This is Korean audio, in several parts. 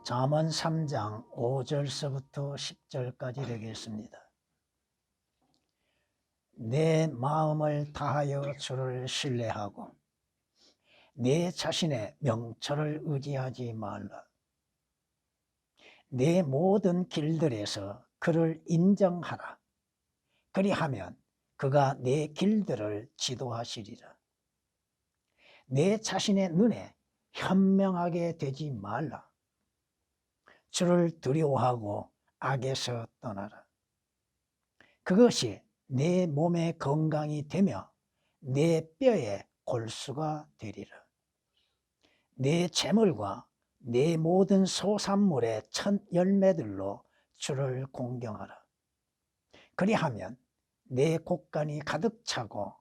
잠언 3장 5절서부터 10절까지 되겠습니다. 내 마음을 다하여 주를 신뢰하고 내 자신의 명철을 의지하지 말라. 내 모든 길들에서 그를 인정하라. 그리하면 그가 내 길들을 지도하시리라. 내 자신의 눈에 현명하게 되지 말라. 주를 두려워하고 악에서 떠나라. 그것이 내 몸의 건강이 되며 내 뼈의 골수가 되리라. 내 재물과 내 모든 소산물의 첫 열매들로 주를 공경하라. 그리하면 내 곳간이 가득 차고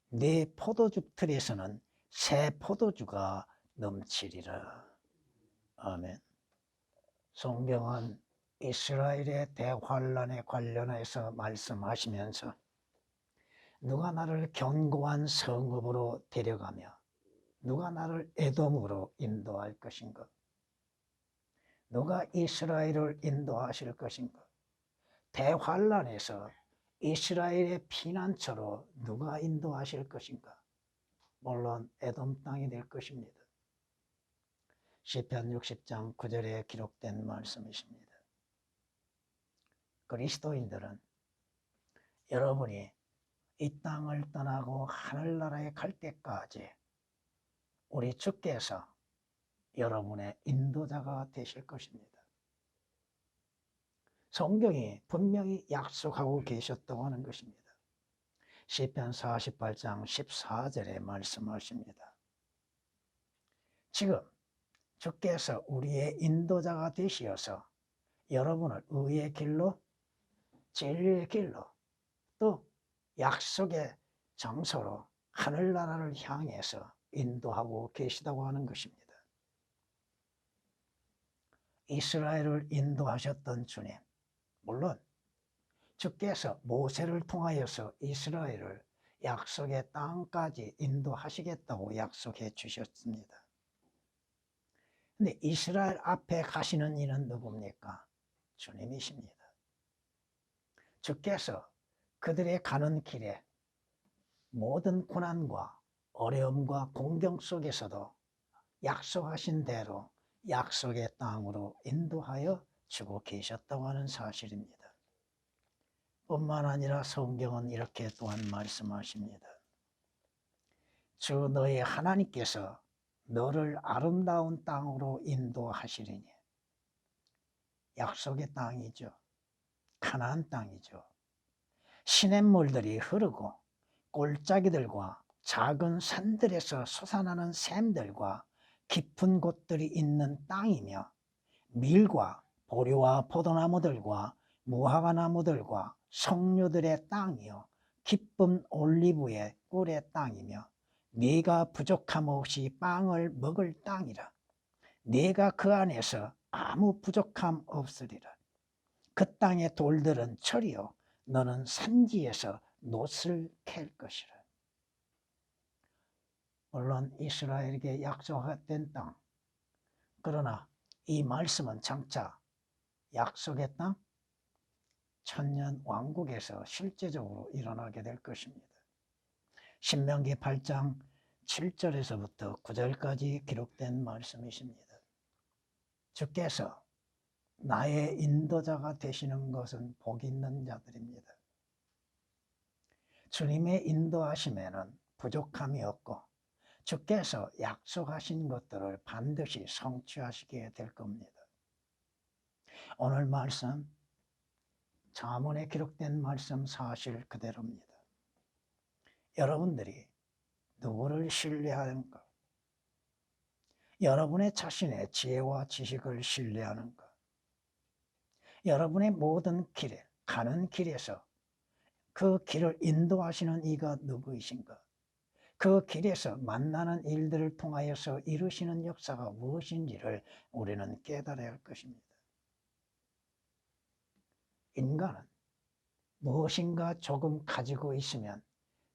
내 포도주 틀에서는 새 포도주가 넘치리라. 아멘. 성경은 이스라엘의 대환란에 관련해서 말씀하시면서 누가 나를 견고한 성읍으로 데려가며 누가 나를 에돔으로 인도할 것인가? 누가 이스라엘을 인도하실 것인가? 대환란에서 이스라엘의 피난처로 누가 인도하실 것인가? 물론 에돔 땅이 될 것입니다. 시편 60장 9절에 기록된 말씀이십니다. 그리스도인들은 여러분이 이 땅을 떠나고 하늘나라에 갈 때까지 우리 주께서 여러분의 인도자가 되실 것입니다. 성경이 분명히 약속하고 계셨다고 하는 것입니다. 시편 48장 14절에 말씀하십니다. 지금 주께서 우리의 인도자가 되시어서 여러분을 의의 길로, 진리의 길로, 또 약속의 장소로 하늘나라를 향해서 인도하고 계시다고 하는 것입니다. 이스라엘을 인도하셨던 주님, 물론 주께서 모세를 통하여서 이스라엘을 약속의 땅까지 인도하시겠다고 약속해 주셨습니다. 근데 이스라엘 앞에 가시는 이는 누굽니까? 주님이십니다. 주께서 그들의 가는 길에 모든 고난과 어려움과 공경 속에서도 약속하신 대로 약속의 땅으로 인도하여 주고 계셨다고 하는 사실입니다. 뿐만 아니라 성경은 이렇게 또한 말씀하십니다. 주 너의 하나님께서 너를 아름다운 땅으로 인도하시리니. 약속의 땅이죠. 가나안 땅이죠. 시냇물들이 흐르고 골짜기들과 작은 산들에서 솟아나는 샘들과 깊은 곳들이 있는 땅이며 밀과 보리와 포도나무들과 무화과나무들과 석류들의 땅이요 기쁜 올리브의 꿀의 땅이며 네가 부족함 없이 빵을 먹을 땅이라. 네가 그 안에서 아무 부족함 없으리라. 그 땅의 돌들은 철이요 너는 산지에서 놋을 캘 것이라. 물론 이스라엘에게 약속된 땅, 그러나 이 말씀은 장차 약속의 땅, 천년 왕국에서 실제적으로 일어나게 될 것입니다. 신명기 8장 7절에서부터 9절까지 기록된 말씀이십니다. 주께서 나의 인도자가 되시는 것은 복 있는 자들입니다. 주님의 인도하심에는 부족함이 없고 주께서 약속하신 것들을 반드시 성취하시게 될 겁니다. 오늘 말씀, 잠언에 기록된 말씀 사실 그대로입니다. 여러분들이 누구를 신뢰하는가? 여러분의 자신의 지혜와 지식을 신뢰하는가? 여러분의 모든 길에, 가는 길에서 그 길을 인도하시는 이가 누구이신가? 그 길에서 만나는 일들을 통하여서 이루시는 역사가 무엇인지를 우리는 깨달아야 할 것입니다. 인간은 무엇인가 조금 가지고 있으면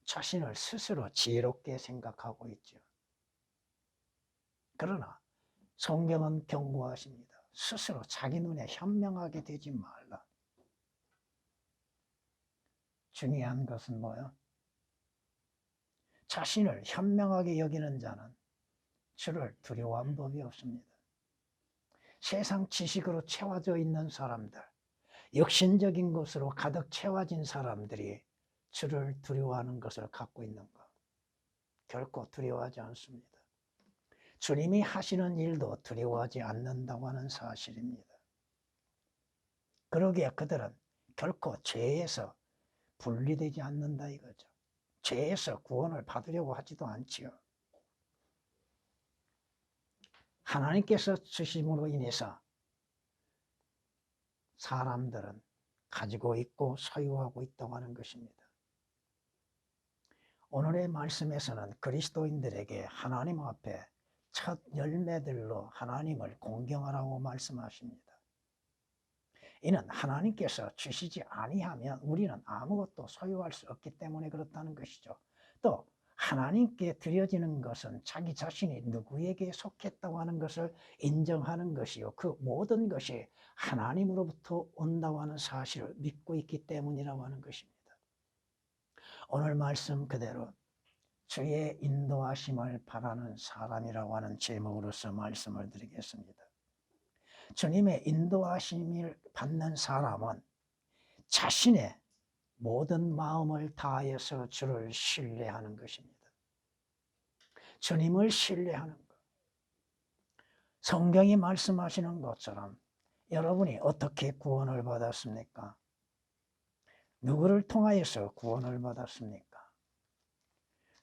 자신을 스스로 지혜롭게 생각하고 있죠. 그러나 성경은 경고하십니다. 스스로 자기 눈에 현명하게 되지 말라. 중요한 것은 뭐요? 자신을 현명하게 여기는 자는 주를 두려워한 법이 없습니다. 세상 지식으로 채워져 있는 사람들, 육신적인 것으로 가득 채워진 사람들이 주를 두려워하는 것을 갖고 있는 것, 결코 두려워하지 않습니다. 주님이 하시는 일도 두려워하지 않는다고 하는 사실입니다. 그러기에 그들은 결코 죄에서 분리되지 않는다 이거죠. 죄에서 구원을 받으려고 하지도 않지요. 하나님께서 주심으로 인해서 사람들은 가지고 있고 소유하고 있다고 하는 것입니다. 오늘의 말씀에서는 그리스도인들에게 하나님 앞에 첫 열매들로 하나님을 공경하라고 말씀하십니다. 이는 하나님께서 주시지 아니하면 우리는 아무것도 소유할 수 없기 때문에 그렇다는 것이죠. 또 하나님께 드려지는 것은 자기 자신이 누구에게 속했다고 하는 것을 인정하는 것이요, 그 모든 것이 하나님으로부터 온다고 하는 사실을 믿고 있기 때문이라고 하는 것입니다. 오늘 말씀 그대로 주의 인도하심을 바라는 사람이라고 하는 제목으로서 말씀을 드리겠습니다. 주님의 인도하심을 받는 사람은 자신의 모든 마음을 다해서 주를 신뢰하는 것입니다. 주님을 신뢰하는 것. 성경이 말씀하시는 것처럼 여러분이 어떻게 구원을 받았습니까? 누구를 통하여서 구원을 받았습니까?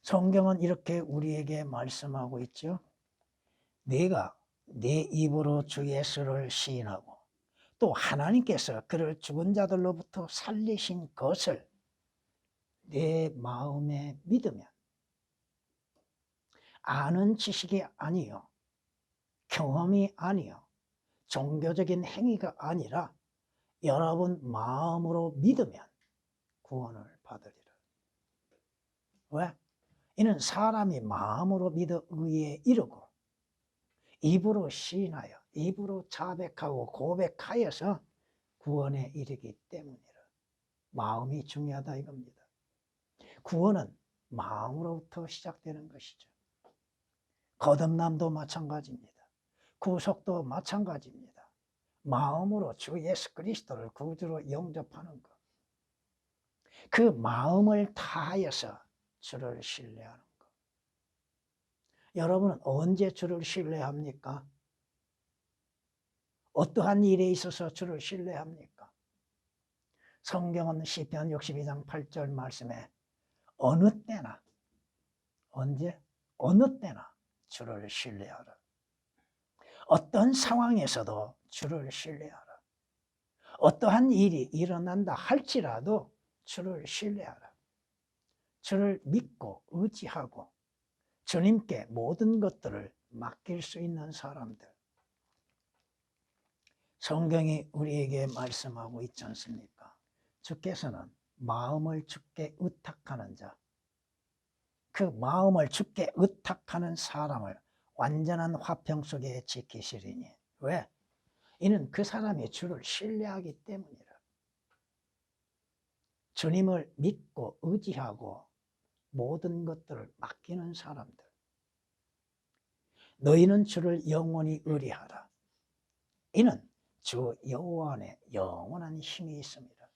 성경은 이렇게 우리에게 말씀하고 있죠. 네가 네 입으로 주 예수를 시인하고 또 하나님께서 그를 죽은 자들로부터 살리신 것을 내 마음에 믿으면, 아는 지식이 아니요, 경험이 아니요, 종교적인 행위가 아니라 여러분 마음으로 믿으면 구원을 받으리라. 왜? 이는 사람이 마음으로 믿어 의에 이르고 입으로 시인하여 입으로 자백하고 고백하여서 구원에 이르기 때문이라. 마음이 중요하다 이겁니다. 구원은 마음으로부터 시작되는 것이죠. 거듭남도 마찬가지입니다. 구속도 마찬가지입니다. 마음으로 주 예수 그리스도를 구주로 영접하는 것. 그 마음을 다하여서 주를 신뢰하는 것. 여러분은 언제 주를 신뢰합니까? 어떠한 일에 있어서 주를 신뢰합니까? 성경은 시편 62장 8절 말씀에 어느 때나, 언제? 어느 때나 주를 신뢰하라. 어떤 상황에서도 주를 신뢰하라. 어떠한 일이 일어난다 할지라도 주를 신뢰하라. 주를 믿고 의지하고 주님께 모든 것들을 맡길 수 있는 사람들. 성경이 우리에게 말씀하고 있지 않습니까? 주께서는 마음을 주께 의탁하는 자, 그 마음을 주께 의탁하는 사람을 완전한 화평 속에 지키시리니. 왜? 이는 그 사람이 주를 신뢰하기 때문이라. 주님을 믿고 의지하고 모든 것들을 맡기는 사람들. 너희는 주를 영원히 의뢰하라. 이는 주 여호와 안에 영원한 힘이 있습니다.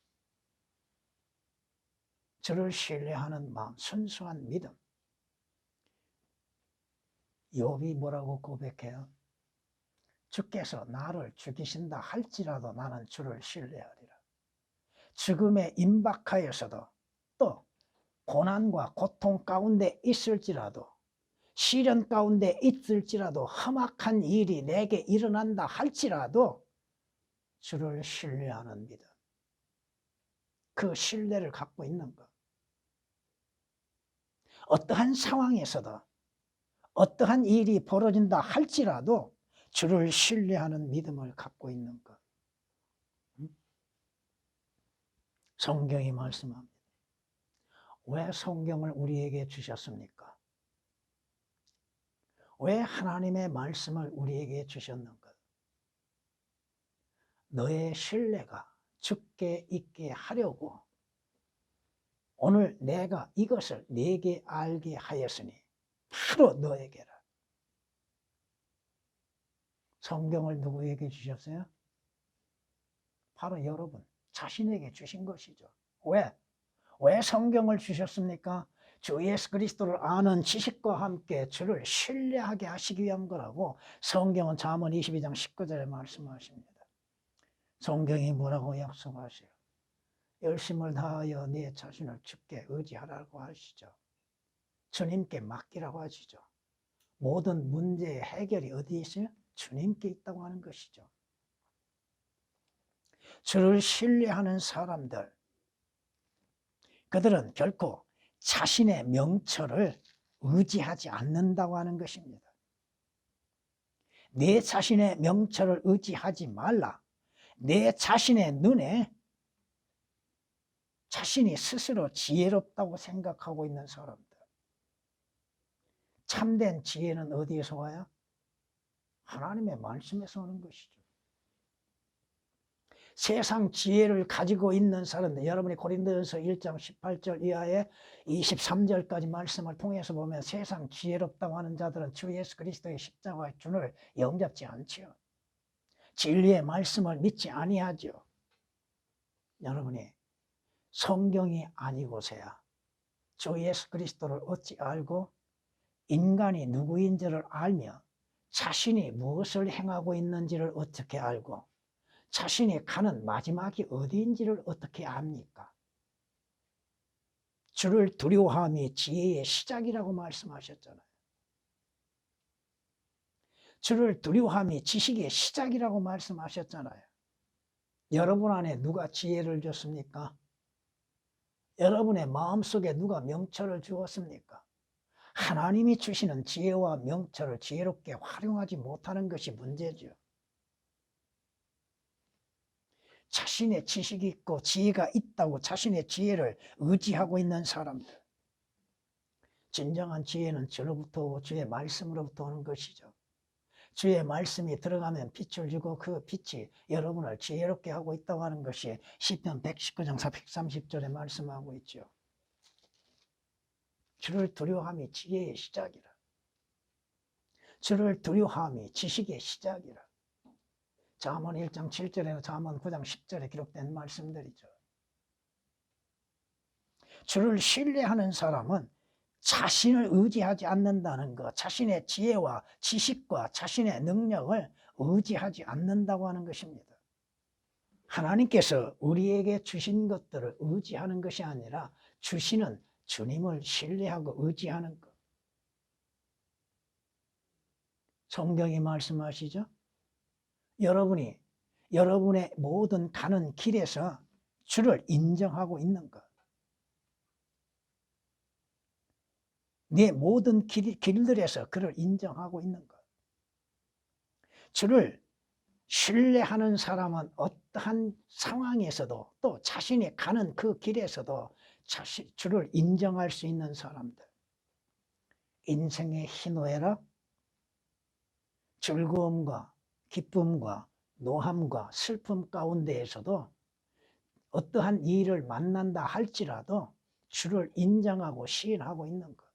주를 신뢰하는 마음, 순수한 믿음. 욥이 뭐라고 고백해요? 주께서 나를 죽이신다 할지라도 나는 주를 신뢰하리라. 죽음에 임박하여서도 또 고난과 고통 가운데 있을지라도 시련 가운데 있을지라도 험악한 일이 내게 일어난다 할지라도 주를 신뢰하는 믿음. 그 신뢰를 갖고 있는 것. 어떠한 상황에서도 어떠한 일이 벌어진다 할지라도 주를 신뢰하는 믿음을 갖고 있는 것. 성경이 말씀합니다. 왜 성경을 우리에게 주셨습니까? 왜 하나님의 말씀을 우리에게 주셨는가? 너의 신뢰가 주께 있게 하려고 오늘 내가 이것을 네게 알게 하였으니 바로 너에게라. 성경을 누구에게 주셨어요? 바로 여러분 자신에게 주신 것이죠. 왜? 왜 성경을 주셨습니까? 주 예수 그리스도를 아는 지식과 함께 주를 신뢰하게 하시기 위한 거라고 성경은 잠언 22장 19절에 말씀하십니다. 성경이 뭐라고 약속하세요? 열심을 다하여 네 자신을 주께 의지하라고 하시죠. 주님께 맡기라고 하시죠. 모든 문제의 해결이 어디에 있어요? 주님께 있다고 하는 것이죠. 주를 신뢰하는 사람들, 그들은 결코 자신의 명철을 의지하지 않는다고 하는 것입니다. 내 자신의 명철을 의지하지 말라. 내 자신의 눈에 자신이 스스로 지혜롭다고 생각하고 있는 사람들. 참된 지혜는 어디에서 와요? 하나님의 말씀에서 오는 것이죠. 세상 지혜를 가지고 있는 사람들, 여러분이 고린도전서 1장 18절 이하에 23절까지 말씀을 통해서 보면 세상 지혜롭다고 하는 자들은 주 예수 그리스도의 십자가의 준을 영접지 않지요. 진리의 말씀을 믿지 아니하죠. 여러분이 성경이 아니고서야 주 예수 그리스도를 어찌 알고 인간이 누구인지를 알며 자신이 무엇을 행하고 있는지를 어떻게 알고 자신이 가는 마지막이 어디인지를 어떻게 압니까? 주를 두려워함이 지혜의 시작이라고 말씀하셨잖아요. 주를 두려워함이 지식의 시작이라고 말씀하셨잖아요. 여러분 안에 누가 지혜를 줬습니까? 여러분의 마음속에 누가 명철을 주었습니까? 하나님이 주시는 지혜와 명철을 지혜롭게 활용하지 못하는 것이 문제죠. 자신의 지식이 있고 지혜가 있다고 자신의 지혜를 의지하고 있는 사람들. 진정한 지혜는 주로부터 오고 주의 말씀으로부터 오는 것이죠. 주의 말씀이 들어가면 빛을 주고 그 빛이 여러분을 지혜롭게 하고 있다고 하는 것이 시편 119장 130절에 말씀하고 있죠. 주를 두려워함이 지혜의 시작이라. 주를 두려워함이 지식의 시작이라. 잠언 1장 7절에는 잠언 9장 10절에 기록된 말씀들이죠. 주를 신뢰하는 사람은 자신을 의지하지 않는다는 것, 자신의 지혜와 지식과 자신의 능력을 의지하지 않는다고 하는 것입니다. 하나님께서 우리에게 주신 것들을 의지하는 것이 아니라 주시는 주님을 신뢰하고 의지하는 것. 성경이 말씀하시죠? 여러분이 여러분의 모든 가는 길에서 주를 인정하고 있는 것. 네 모든 길들에서 그를 인정하고 있는 것. 주를 신뢰하는 사람은 어떠한 상황에서도 또 자신이 가는 그 길에서도 주를 인정할 수 있는 사람들. 인생의 희노애락, 즐거움과 기쁨과 노함과 슬픔 가운데에서도 어떠한 일을 만난다 할지라도 주를 인정하고 시인하고 있는 것.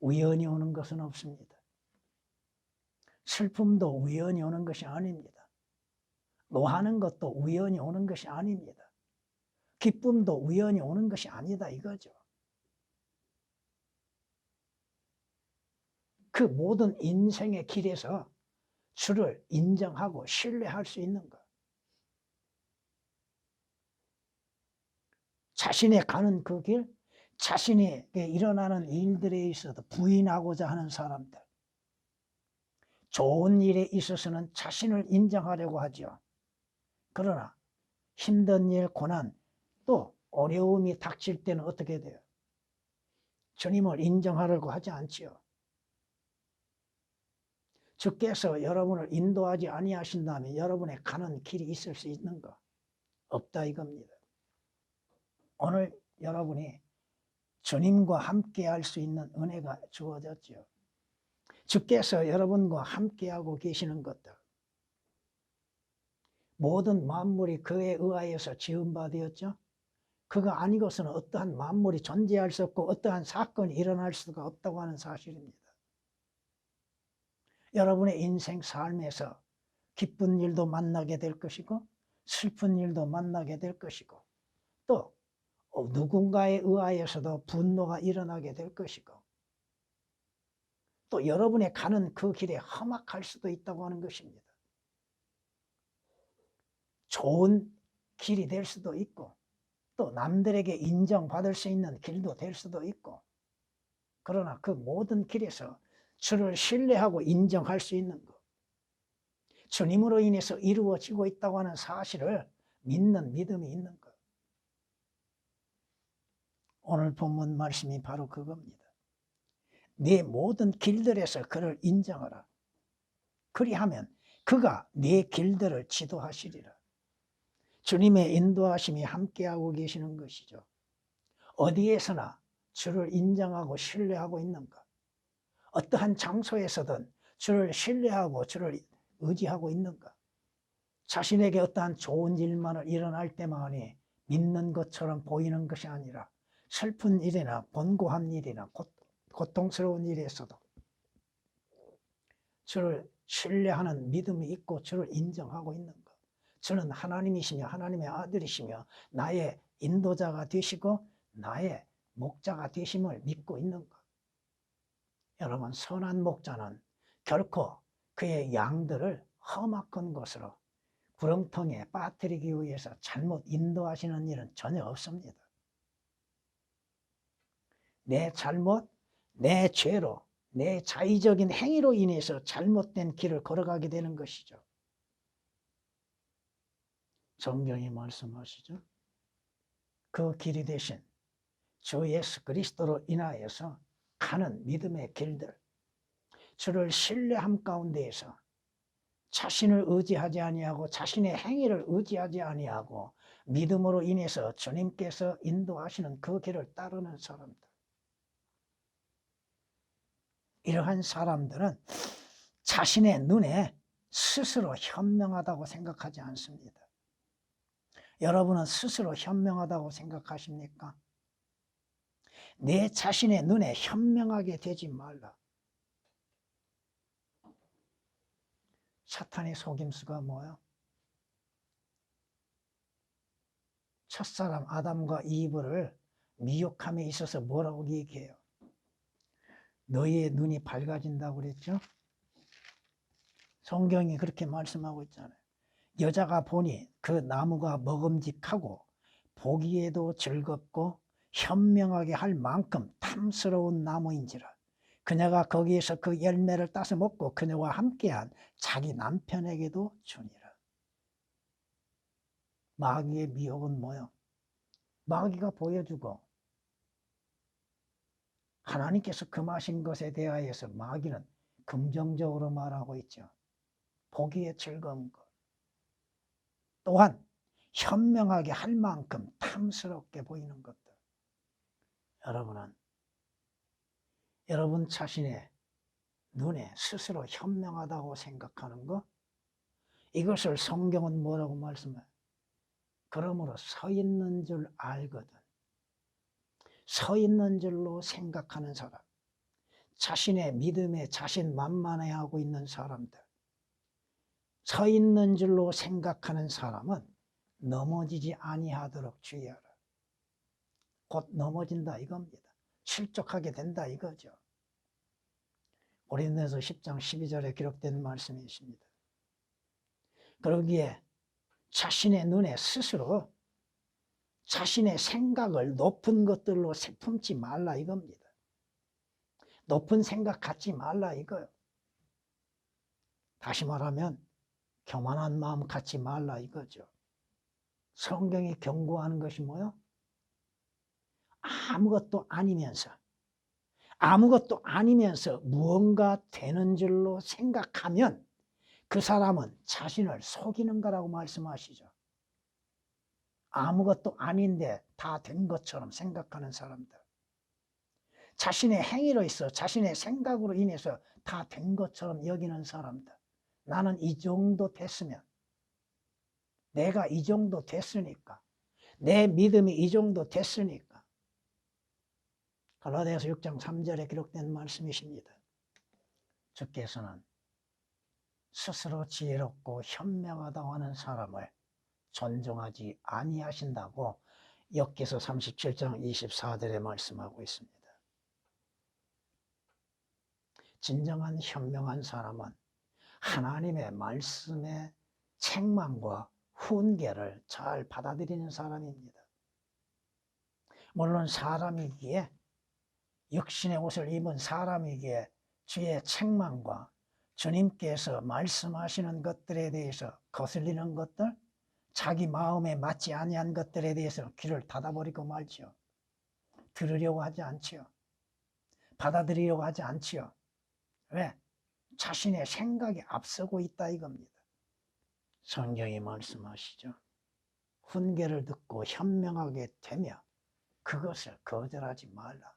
우연히 오는 것은 없습니다. 슬픔도 우연히 오는 것이 아닙니다. 노하는 것도 우연히 오는 것이 아닙니다. 기쁨도 우연히 오는 것이 아니다 이거죠. 그 모든 인생의 길에서 주를 인정하고 신뢰할 수 있는 것. 자신의 가는 그 길, 자신에게 일어나는 일들에 있어서 부인하고자 하는 사람들. 좋은 일에 있어서는 자신을 인정하려고 하죠. 그러나 힘든 일, 고난, 또 어려움이 닥칠 때는 어떻게 돼요? 주님을 인정하려고 하지 않지요. 주께서 여러분을 인도하지 아니하신다면 여러분의 가는 길이 있을 수 있는가? 없다 이겁니다. 오늘 여러분이 주님과 함께 할 수 있는 은혜가 주어졌죠. 주께서 여러분과 함께하고 계시는 것들, 모든 만물이 그에 의하여서 지은 바 되었죠. 그가 아니고서는 어떠한 만물이 존재할 수 없고 어떠한 사건이 일어날 수가 없다고 하는 사실입니다. 여러분의 인생 삶에서 기쁜 일도 만나게 될 것이고 슬픈 일도 만나게 될 것이고 또 누군가에 의하여서도 분노가 일어나게 될 것이고 또 여러분의 가는 그 길에 험악할 수도 있다고 하는 것입니다. 좋은 길이 될 수도 있고 또 남들에게 인정받을 수 있는 길도 될 수도 있고 그러나 그 모든 길에서 주를 신뢰하고 인정할 수 있는 것 주님으로 인해서 이루어지고 있다고 하는 사실을 믿는 믿음이 있는 것 오늘 본문 말씀이 바로 그겁니다. 네 모든 길들에서 그를 인정하라. 그리하면 그가 네 길들을 지도하시리라. 주님의 인도하심이 함께하고 계시는 것이죠. 어디에서나 주를 인정하고 신뢰하고 있는가? 어떠한 장소에서든 주를 신뢰하고 주를 의지하고 있는가? 자신에게 어떠한 좋은 일만을 일어날 때만이 믿는 것처럼 보이는 것이 아니라 슬픈 일이나 번고한 일이나 고통스러운 일에서도 주를 신뢰하는 믿음이 있고 주를 인정하고 있는 것. 주는 하나님이시며 하나님의 아들이시며 나의 인도자가 되시고 나의 목자가 되심을 믿고 있는 것. 여러분 선한 목자는 결코 그의 양들을 험악한 곳으로 구렁텅이에 빠뜨리기 위해서 잘못 인도하시는 일은 전혀 없습니다. 내 잘못, 내 죄로, 내 자의적인 행위로 인해서 잘못된 길을 걸어가게 되는 것이죠. 성경이 말씀하시죠. 그 길이 되신 주 예수 그리스도로 인하여서 가는 믿음의 길들, 주를 신뢰함 가운데에서 자신을 의지하지 아니하고 자신의 행위를 의지하지 아니하고 믿음으로 인해서 주님께서 인도하시는 그 길을 따르는 사람들. 이러한 사람들은 자신의 눈에 스스로 현명하다고 생각하지 않습니다. 여러분은 스스로 현명하다고 생각하십니까? 내 자신의 눈에 현명하게 되지 말라. 사탄의 속임수가 뭐야? 첫사람 아담과 이브를 미혹함에 있어서 뭐라고 얘기해요? 너희의 눈이 밝아진다고 그랬죠? 성경이 그렇게 말씀하고 있잖아요. 여자가 보니 그 나무가 먹음직하고 보기에도 즐겁고 현명하게 할 만큼 탐스러운 나무인지라 그녀가 거기에서 그 열매를 따서 먹고 그녀와 함께한 자기 남편에게도 주니라. 마귀의 미혹은 뭐요? 마귀가 보여주고 하나님께서 금하신 것에 대하여서 마귀는 긍정적으로 말하고 있죠. 보기에 즐거운 것. 또한 현명하게 할 만큼 탐스럽게 보이는 것들. 여러분은 여러분 자신의 눈에 스스로 현명하다고 생각하는 것, 이것을 성경은 뭐라고 말씀해요? 그러므로 서 있는 줄 알거든. 서 있는 줄로 생각하는 사람, 자신의 믿음에 자신만만해하고 있는 사람들, 서 있는 줄로 생각하는 사람은 넘어지지 아니하도록 주의하라. 곧 넘어진다 이겁니다. 실족하게 된다 이거죠. 고린도전서 10장 12절에 기록된 말씀이 있습니다. 그러기에 자신의 눈에 스스로 자신의 생각을 높은 것들로 품지 말라 이겁니다. 높은 생각 갖지 말라 이거요. 다시 말하면 교만한 마음 갖지 말라 이거죠. 성경이 경고하는 것이 뭐요? 아무것도 아니면서 무언가 되는 줄로 생각하면 그 사람은 자신을 속이는 거라고 말씀하시죠. 아무것도 아닌데 다 된 것처럼 생각하는 사람들. 자신의 행위로 있어 자신의 생각으로 인해서 다 된 것처럼 여기는 사람들. 나는 이 정도 됐으면 내가 이 정도 됐으니까, 내 믿음이 이 정도 됐으니까. 갈라디아서 6장 3절에 기록된 말씀이십니다. 주께서는 스스로 지혜롭고 현명하다고 하는 사람을 존중하지 아니하신다고 욥기서 37장 24절에 말씀하고 있습니다. 진정한 현명한 사람은 하나님의 말씀의 책망과 훈계를 잘 받아들이는 사람입니다. 물론 사람이기에, 육신의 옷을 입은 사람이기에 주의 책망과 주님께서 말씀하시는 것들에 대해서 거슬리는 것들, 자기 마음에 맞지 아니한 것들에 대해서 귀를 닫아버리고 말지요. 들으려고 하지 않지요. 받아들이려고 하지 않지요. 왜? 자신의 생각이 앞서고 있다 이겁니다. 성경이 말씀하시죠. 훈계를 듣고 현명하게 되며 그것을 거절하지 말라.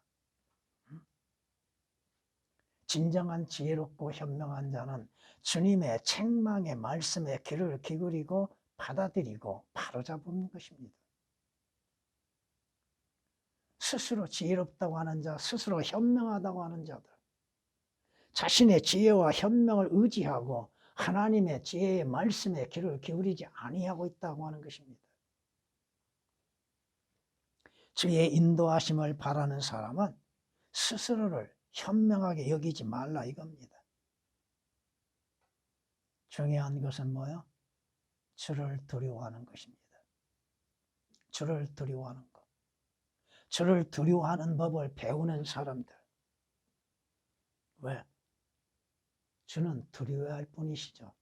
진정한 지혜롭고 현명한 자는 주님의 책망의 말씀에 귀를 기울이고 받아들이고 바로잡은 것입니다. 스스로 지혜롭다고 하는 자, 스스로 현명하다고 하는 자들, 자신의 지혜와 현명을 의지하고 하나님의 지혜의 말씀에 귀를 기울이지 아니하고 있다고 하는 것입니다. 주의 인도하심을 바라는 사람은 스스로를 현명하게 여기지 말라 이겁니다. 중요한 것은 뭐요? 주를 두려워하는 것입니다. 주를 두려워하는 것. 주를 두려워하는 법을 배우는 사람들. 왜? 주는 두려워할 뿐이시죠.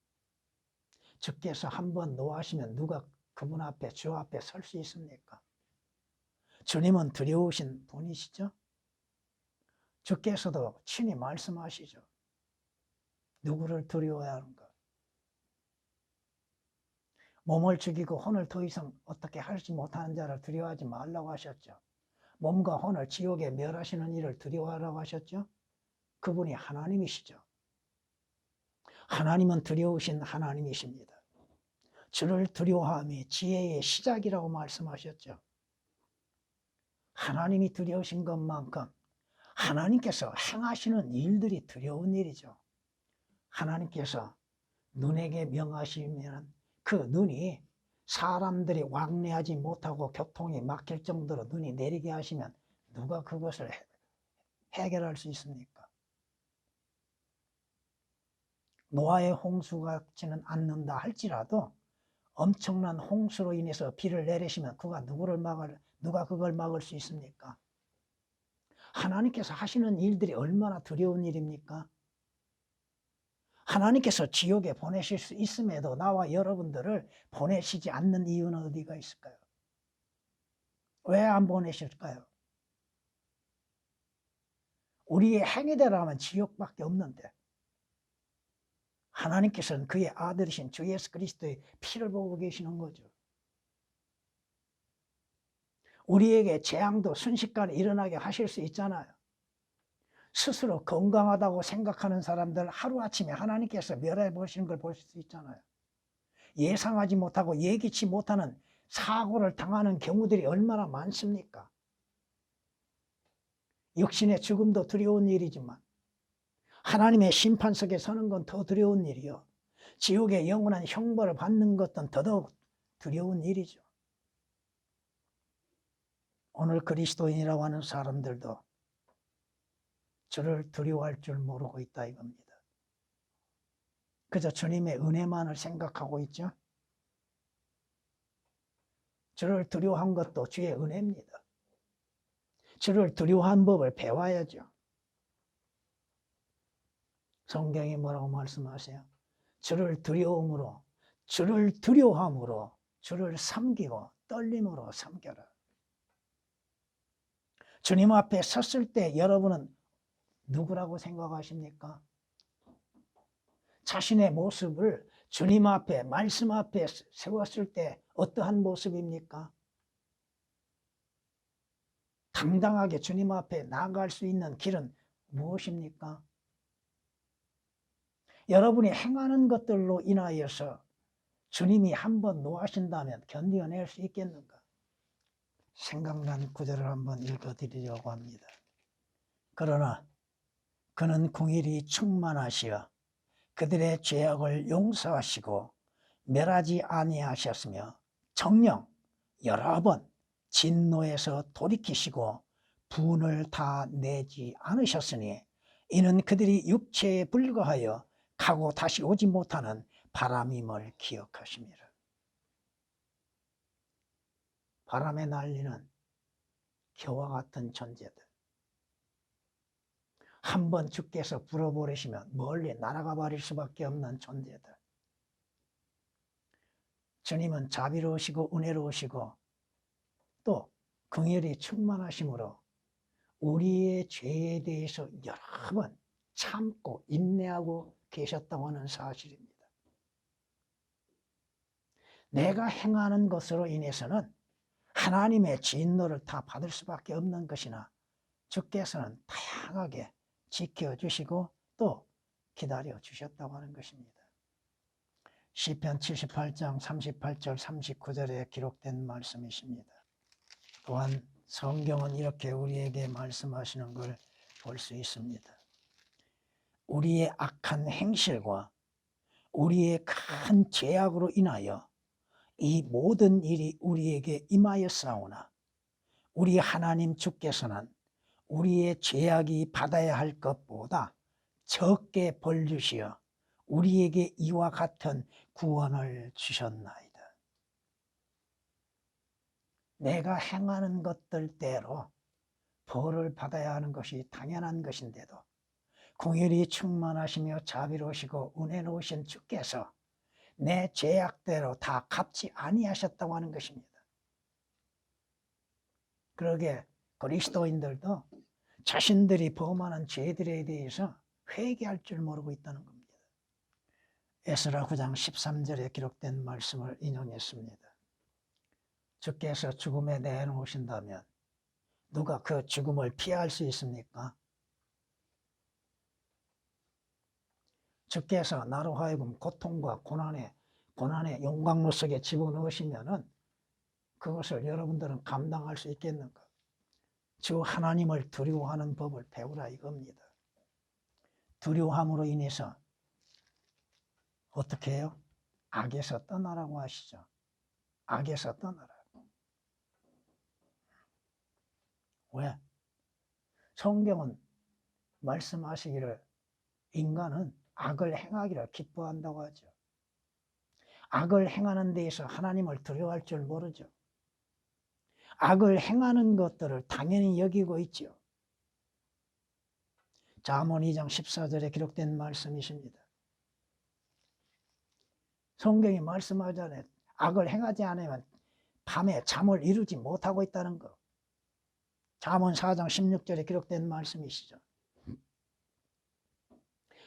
주께서 한번 노하시면 누가 그분 앞에, 주 앞에 설 수 있습니까? 주님은 두려우신 분이시죠. 주께서도 친히 말씀하시죠. 누구를 두려워해야 하는가? 몸을 죽이고 혼을 더 이상 어떻게 하지 못하는 자를 두려워하지 말라고 하셨죠. 몸과 혼을 지옥에 멸하시는 이를 두려워하라고 하셨죠. 그분이 하나님이시죠. 하나님은 두려우신 하나님이십니다. 주를 두려워함이 지혜의 시작이라고 말씀하셨죠. 하나님이 두려우신 것만큼 하나님께서 행하시는 일들이 두려운 일이죠. 하나님께서 눈에게 명하시면 그 눈이 사람들이 왕래하지 못하고 교통이 막힐 정도로 눈이 내리게 하시면 누가 그것을 해결할 수 있습니까? 노아의 홍수 같지는 않는다 할지라도 엄청난 홍수로 인해서 비를 내리시면 누가 그걸 막을 수 있습니까? 하나님께서 하시는 일들이 얼마나 두려운 일입니까? 하나님께서 지옥에 보내실 수 있음에도 나와 여러분들을 보내시지 않는 이유는 어디가 있을까요? 왜 안 보내실까요? 우리의 행위대로라면 지옥밖에 없는데 하나님께서는 그의 아들이신 주 예수 그리스도의 피를 보고 계시는 거죠. 우리에게 재앙도 순식간에 일어나게 하실 수 있잖아요. 스스로 건강하다고 생각하는 사람들 하루아침에 하나님께서 멸해 보시는 걸 볼 수 있잖아요. 예상하지 못하고 예기치 못하는 사고를 당하는 경우들이 얼마나 많습니까? 육신의 죽음도 두려운 일이지만 하나님의 심판석에 서는 건 더 두려운 일이요. 지옥의 영원한 형벌을 받는 것은 더더욱 두려운 일이죠. 오늘 그리스도인이라고 하는 사람들도 주를 두려워할 줄 모르고 있다 이겁니다. 그저 주님의 은혜만을 생각하고 있죠. 주를 두려워한 것도 주의 은혜입니다. 주를 두려워한 법을 배워야죠. 성경이 뭐라고 말씀하세요? 주를 두려움으로, 주를 두려워함으로 주를 섬기고 떨림으로 섬겨라. 주님 앞에 섰을 때 여러분은 누구라고 생각하십니까? 자신의 모습을 주님 앞에, 말씀 앞에 세웠을 때 어떠한 모습입니까? 당당하게 주님 앞에 나아갈 수 있는 길은 무엇입니까? 여러분이 행하는 것들로 인하여서 주님이 한번 노하신다면 견뎌낼 수 있겠는가? 생각난 구절을 한번 읽어드리려고 합니다. 그러나 그는 긍휼이 충만하시어 그들의 죄악을 용서하시고 멸하지 아니하셨으며 정녕 여러 번 진노에서 돌이키시고 분을 다 내지 않으셨으니 이는 그들이 육체에 불과하여 가고 다시 오지 못하는 바람임을 기억하심이라. 바람에 날리는 겨와 같은 존재들, 한번 주께서 불어버리시면 멀리 날아가 버릴 수밖에 없는 존재들. 주님은 자비로우시고 은혜로우시고 또 긍휼이 충만하심으로 우리의 죄에 대해서 여러 번 참고 인내하고 계셨다고 하는 사실입니다. 내가 행하는 것으로 인해서는 하나님의 진노를 다 받을 수밖에 없는 것이나 주께서는 다양하게 지켜주시고 또 기다려 주셨다고 하는 것입니다. 시편 78장 38절 39절에 기록된 말씀이십니다. 또한 성경은 이렇게 우리에게 말씀하시는 걸 볼 수 있습니다. 우리의 악한 행실과 우리의 큰 죄악으로 인하여 이 모든 일이 우리에게 임하였사오나 우리 하나님 주께서는 우리의 죄악이 받아야 할 것보다 적게 벌 주시어 우리에게 이와 같은 구원을 주셨나이다. 내가 행하는 것들대로 벌을 받아야 하는 것이 당연한 것인데도 긍휼이 충만하시며 자비로우시고 은혜로우신 주께서 내 죄악대로 다 갚지 아니하셨다고 하는 것입니다. 그러게 그리스도인들도 자신들이 범하는 죄들에 대해서 회개할 줄 모르고 있다는 겁니다. 에스라 9장 13절에 기록된 말씀을 인용했습니다. 주께서 죽음에 내놓으신다면 누가 그 죽음을 피할 수 있습니까? 주께서 나로 하여금 고통과 고난의 용광로 속에 집어넣으시면은 그것을 여러분들은 감당할 수 있겠는가? 주 하나님을 두려워하는 법을 배우라 이겁니다. 두려워함으로 인해서 어떻게 해요? 악에서 떠나라고 하시죠. 악에서 떠나라. 왜? 성경은 말씀하시기를 인간은 악을 행하기를 기뻐한다고 하죠. 악을 행하는 데에서 하나님을 두려워할 줄 모르죠. 악을 행하는 것들을 당연히 여기고 있죠. 잠언 2장 14절에 기록된 말씀이십니다. 성경이 말씀하잖아요. 악을 행하지 않으면 밤에 잠을 이루지 못하고 있다는 거. 잠언 4장 16절에 기록된 말씀이시죠.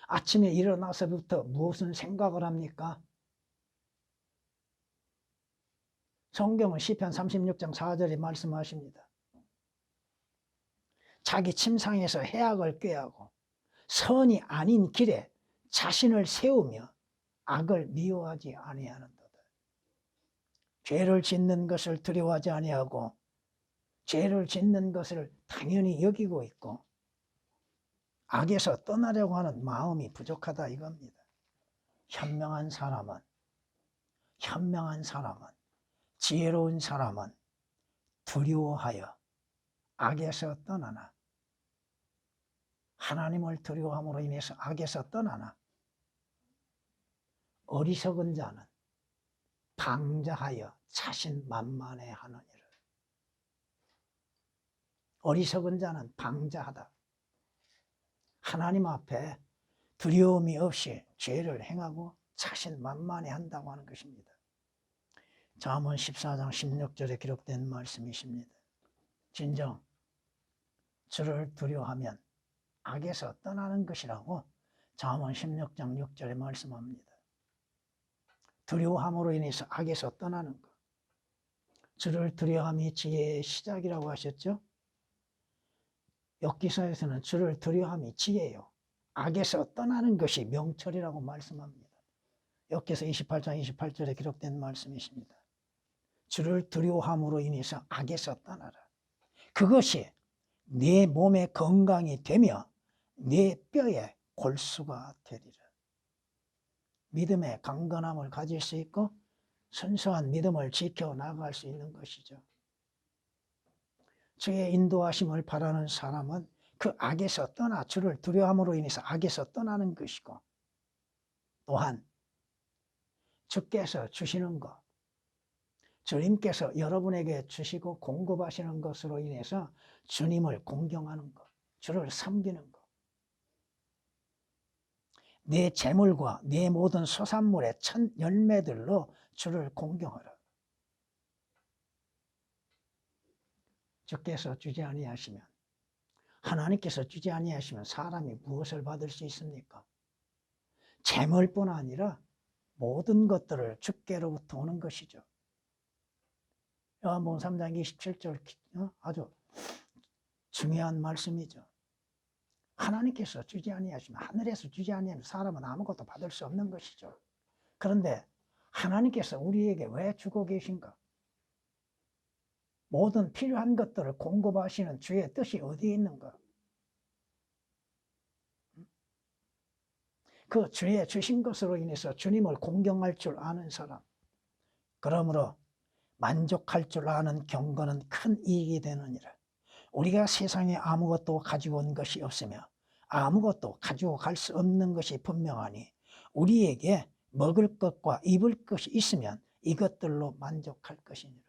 아침에 일어나서부터 무슨 생각을 합니까? 성경은 시편 36장 4절에 말씀하십니다. 자기 침상에서 해악을 꾀하고 선이 아닌 길에 자신을 세우며 악을 미워하지 아니하는도다. 죄를 짓는 것을 두려워하지 아니하고 죄를 짓는 것을 당연히 여기고 있고 악에서 떠나려고 하는 마음이 부족하다 이겁니다. 현명한 사람은 지혜로운 사람은 두려워하여 악에서 떠나나 하나님을 두려워함으로 인해서 악에서 떠나나 어리석은 자는 방자하여 자신만만해 하느니라. 어리석은 자는 방자하다. 하나님 앞에 두려움이 없이 죄를 행하고 자신만만해 한다고 하는 것입니다. 잠언 14장 16절에 기록된 말씀이십니다. 진정 주를 두려워하면 악에서 떠나는 것이라고 잠언 16장 6절에 말씀합니다. 두려워함으로 인해서 악에서 떠나는 것. 주를 두려워함이 지혜의 시작이라고 하셨죠? 욥기서에서는 주를 두려워함이 지혜요. 악에서 떠나는 것이 명철이라고 말씀합니다. 욥기서 28장 28절에 기록된 말씀이십니다. 주를 두려워함으로 인해서 악에서 떠나라. 그것이 네 몸의 건강이 되며 네 뼈의 골수가 되리라. 믿음의 강건함을 가질 수 있고 순수한 믿음을 지켜나갈 수 있는 것이죠. 주의 인도하심을 바라는 사람은 그 악에서 떠나 주를 두려움으로 인해서 악에서 떠나는 것이고, 또한 주께서 주시는 것, 주님께서 여러분에게 주시고 공급하시는 것으로 인해서 주님을 공경하는 것, 주를 섬기는 것, 내 재물과 내 모든 소산물의 첫 열매들로 주를 공경하라. 주께서 주지 아니하시면, 하나님께서 주지 아니하시면 사람이 무엇을 받을 수 있습니까? 재물뿐 아니라 모든 것들을 주께로부터 오는 것이죠. 요한복음 3장 27절 아주 중요한 말씀이죠. 하나님께서 주지 아니하시면, 하늘에서 주지 아니하면 사람은 아무것도 받을 수 없는 것이죠. 그런데 하나님께서 우리에게 왜 주고 계신가? 모든 필요한 것들을 공급하시는 주의 뜻이 어디에 있는가? 그 주의 주신 것으로 인해서 주님을 공경할 줄 아는 사람, 그러므로 만족할 줄 아는 경건은 큰 이익이 되느니라. 우리가 세상에 아무것도 가지고 온 것이 없으며 아무것도 가지고 갈 수 없는 것이 분명하니 우리에게 먹을 것과 입을 것이 있으면 이것들로 만족할 것이니라.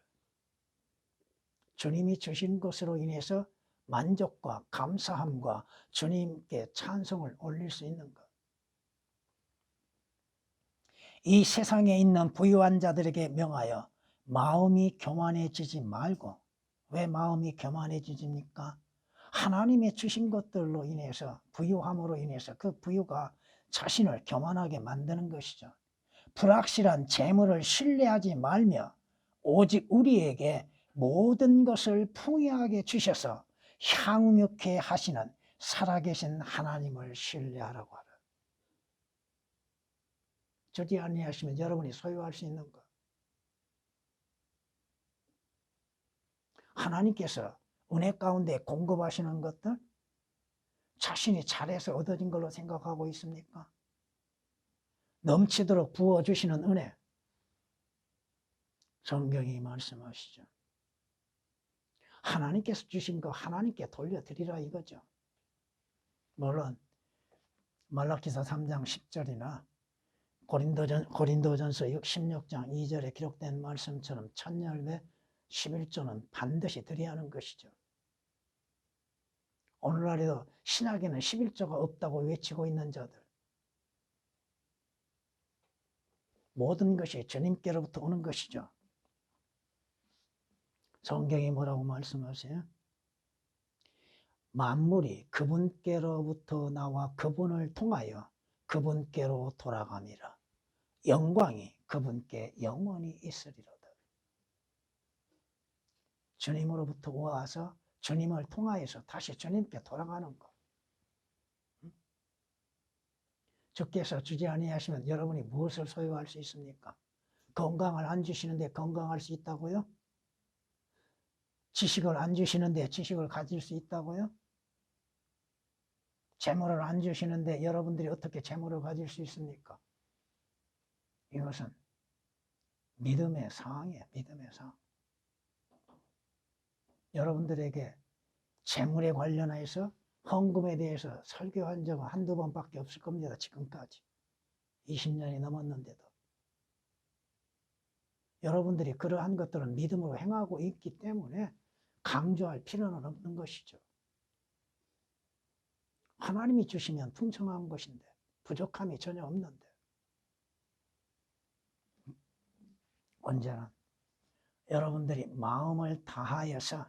주님이 주신 것으로 인해서 만족과 감사함과 주님께 찬송을 올릴 수 있는 것. 이 세상에 있는 부유한 자들에게 명하여 마음이 교만해지지 말고. 왜 마음이 교만해지십니까? 하나님의 주신 것들로 인해서, 부유함으로 인해서 그 부유가 자신을 교만하게 만드는 것이죠. 불확실한 재물을 신뢰하지 말며 오직 우리에게 모든 것을 풍요하게 주셔서 향유케 하시는 살아계신 하나님을 신뢰하라고 하라. 주지 아니하시면 여러분이 소유할 수 있는 것. 하나님께서 은혜 가운데 공급하시는 것들 자신이 잘해서 얻어진 걸로 생각하고 있습니까? 넘치도록 부어주시는 은혜, 성경이 말씀하시죠. 하나님께서 주신 거 하나님께 돌려드리라 이거죠. 물론 말라기서 3장 10절이나 고린도전서 16장 2절에 기록된 말씀처럼 첫열매 11조는 반드시 드려야 하는 것이죠. 오늘날에도 신약에는 11조가 없다고 외치고 있는 자들, 모든 것이 주님께로부터 오는 것이죠. 성경이 뭐라고 말씀하세요? 만물이 그분께로부터 나와 그분을 통하여 그분께로 돌아감이라. 영광이 그분께 영원히 있으리로다. 주님으로부터 와서 주님을 통하여서 다시 주님께 돌아가는 것. 주께서 주지 아니하시면 여러분이 무엇을 소유할 수 있습니까? 건강을 안 주시는데 건강할 수 있다고요? 지식을 안 주시는데 지식을 가질 수 있다고요? 재물을 안 주시는데 여러분들이 어떻게 재물을 가질 수 있습니까? 이것은 믿음의 상황이에요. 믿음의 상황. 여러분들에게 재물에 관련해서 헌금에 대해서 설교한 적은 한두 번밖에 없을 겁니다. 지금까지 20년이 넘었는데도 여러분들이 그러한 것들은 믿음으로 행하고 있기 때문에 강조할 필요는 없는 것이죠. 하나님이 주시면 풍성한 것인데 부족함이 전혀 없는데, 언제나 여러분들이 마음을 다하여서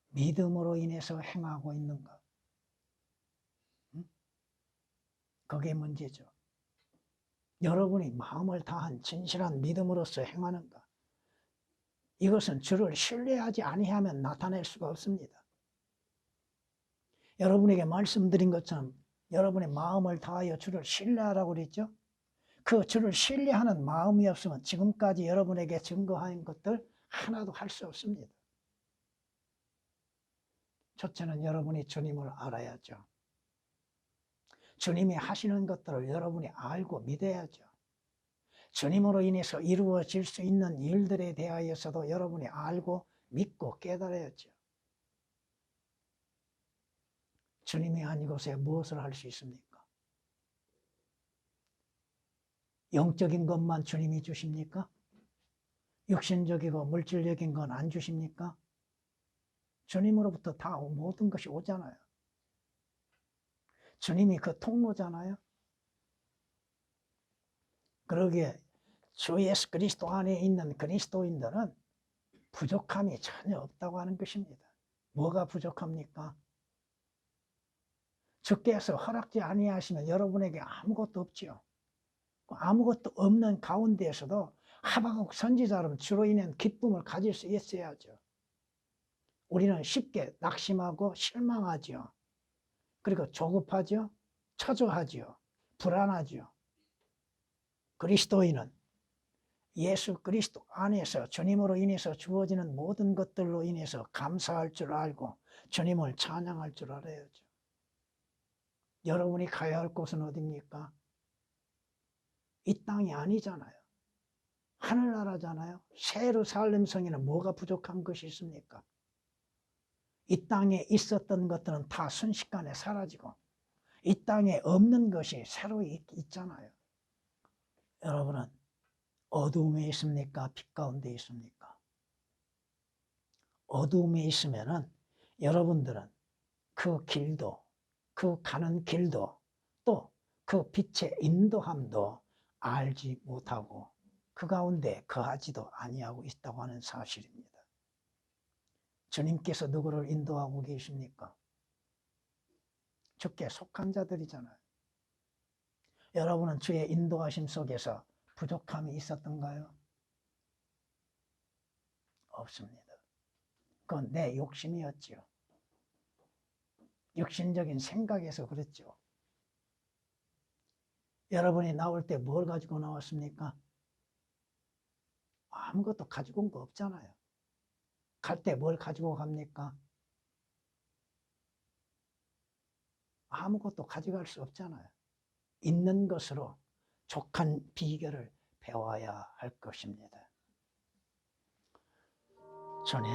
믿음으로 인해서 행하고 있는 것, 그게 문제죠. 여러분이 마음을 다한 진실한 믿음으로서 행하는 것, 이것은 주를 신뢰하지 아니하면 나타낼 수가 없습니다. 여러분에게 말씀드린 것처럼 여러분의 마음을 다하여 주를 신뢰하라고 그랬죠. 그 주를 신뢰하는 마음이 없으면 지금까지 여러분에게 증거한 것들 하나도 할 수 없습니다. 첫째는 여러분이 주님을 알아야죠. 주님이 하시는 것들을 여러분이 알고 믿어야죠. 주님으로 인해서 이루어질 수 있는 일들에 대하여서도 여러분이 알고 믿고 깨달아야죠. 주님이 아니고서 무엇을 할 수 있습니까? 영적인 것만 주님이 주십니까? 육신적이고 물질적인 건 안 주십니까? 주님으로부터 다 모든 것이 오잖아요. 주님이 그 통로잖아요. 그러기에 주 예수 그리스도 안에 있는 그리스도인들은 부족함이 전혀 없다고 하는 것입니다. 뭐가 부족합니까? 주께서 허락지 아니하시면 여러분에게 아무것도 없지요. 아무것도 없는 가운데에서도 하박국 선지자로 주로 인한 기쁨을 가질 수 있어야죠. 우리는 쉽게 낙심하고 실망하죠. 그리고 조급하죠. 초조하죠. 불안하죠. 그리스도인은 예수 그리스도 안에서 주님으로 인해서 주어지는 모든 것들로 인해서 감사할 줄 알고 주님을 찬양할 줄 알아야죠. 여러분이 가야 할 곳은 어디입니까? 이 땅이 아니잖아요. 하늘나라잖아요. 새 예루살렘 성에는 뭐가 부족한 것이 있습니까? 이 땅에 있었던 것들은 다 순식간에 사라지고 이 땅에 없는 것이 새로 있잖아요. 여러분은 어두움에 있습니까? 빛 가운데 있습니까? 어두움에 있으면은 여러분들은 그 길도, 그 가는 길도, 또 그 빛의 인도함도 알지 못하고 그 가운데 거하지도 아니하고 있다고 하는 사실입니다. 주님께서 누구를 인도하고 계십니까? 주께 속한 자들이잖아요. 여러분은 주의 인도하심 속에서 부족함이 있었던가요? 없습니다. 그건 내 욕심이었죠. 육신적인 생각에서 그랬죠. 여러분이 나올 때 뭘 가지고 나왔습니까? 아무것도 가지고 온 거 없잖아요. 갈 때 뭘 가지고 갑니까? 아무것도 가져갈 수 없잖아요. 있는 것으로 족한 비결을 배워야 할 것입니다. 전에